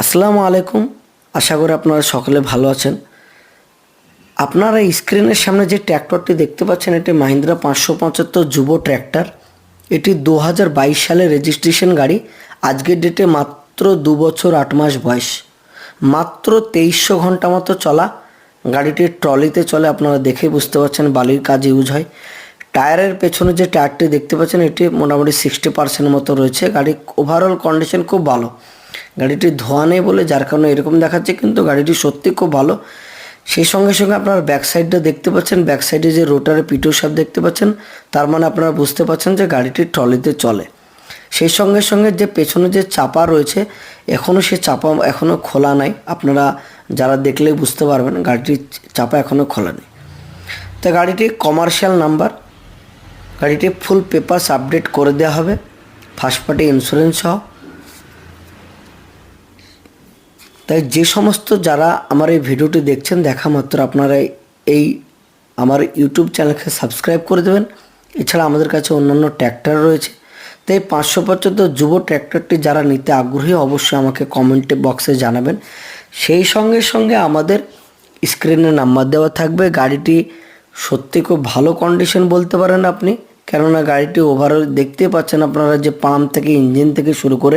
আসসালামু আলাইকুম। আশা করি আপনারা সকলে ভালো আছেন। আপনারা স্ক্রিনের সামনে যে ট্র্যাক্টরটি দেখতে পাচ্ছেন এটি মাহিন্দ্রা 575 যুব ট্র্যাক্টর। এটি 2022 সালে রেজিস্ট্রেশন গাড়ি। আজকের ডেটে মাত্র 2 বছর 8 মাস বয়স, মাত্র 2300 ঘন্টা মতো চলা। গাড়িটি ট্রলিতে চলে, আপনারা দেখে বুঝতে পারছেন বালির কাজে ইউজ হয়। টায়ারের পেছনে যে টায়ারটি দেখতে পাচ্ছেন এটি মোটামুটি 60% মতো রয়েছে। গাড়ির ওভারঅল কন্ডিশন খুব ভালো। গাড়িটি ধোয়া নেই বলে যার কারণে এরকম দেখাচ্ছে, কিন্তু গাড়িটি সত্যি খুব ভালো। সেই সঙ্গে সঙ্গে আপনারা ব্যাক সাইডটা দেখতে পাচ্ছেন, ব্যাক সাইডে যে রোটারে পিটো সাপ দেখতে পাচ্ছেন, তার মানে আপনারা বুঝতে পারছেন যে গাড়িটি ট্রলিতে চলে। সেই সঙ্গে সঙ্গে যে পেছনে যে চাপা রয়েছে এখনও সে চাপা এখনও খোলা নাই। আপনারা যারা দেখলেই বুঝতে পারবেন গাড়িটির চাপা এখনও খোলা নেই। তো গাড়িটি কমার্শিয়াল নাম্বার। গাড়িটি ফুল পেপারস আপডেট করে দেওয়া হবে, ফার্স্ট পার্টি ইন্স্যুরেন্স সহ। তাই যে সমস্ত যারা আমার এই ভিডিওটি দেখছেন, দেখা মাত্র আপনারা এই আমার ইউটিউব চ্যানেলকে সাবস্ক্রাইব করে দেবেন। এছাড়া আমাদের কাছে অন্যান্য ট্র্যাক্টর রয়েছে। তাই 575 যুব ট্র্যাক্টরটি যারা নিতে আগ্রহী অবশ্যই আমাকে কমেন্টে বক্সে জানাবেন। সেই সঙ্গে সঙ্গে আমাদের স্ক্রিনে নাম্বার দেওয়া থাকবে। গাড়িটি সত্যি খুব ভালো কন্ডিশন বলতে পারেন আপনি, কেননা গাড়িটি ওভারঅল দেখতে পাচ্ছেন আপনারা যে পাম্প থেকে ইঞ্জিন থেকে শুরু করে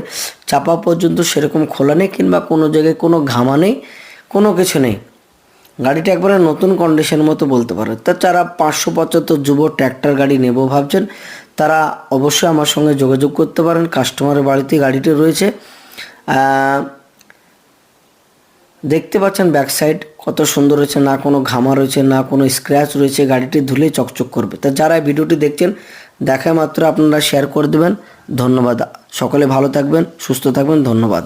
চাপা পর্যন্ত সেরকম খোলা নেই, কিংবা কোনো জায়গায় কোনো ঘামা নেই, কোনো কিছু নেই। গাড়িটা একবারে নতুন কন্ডিশন মতো বলতে পারেন। তা যারা 575 যুব ট্র্যাক্টর গাড়ি নেব ভাবছেন তারা অবশ্যই আমার সঙ্গে যোগাযোগ করতে পারেন। কাস্টমারের বাড়িতে গাড়িটি রয়েছে। দেখতে পাচ্ছেন ব্যাক সাইড কত সুন্দর রয়েছে, না কোনো ঘামা রয়েছে, না কোনো স্ক্র্যাচ রয়েছে। গাড়িটি ধুলে চকচক করবে। তা যারা ভিডিওটি দেখছেন দেখা মাত্র আপনারা শেয়ার করে দেবেন। ধন্যবাদ। সকলে ভালো থাকবেন, সুস্থ থাকবেন। ধন্যবাদ।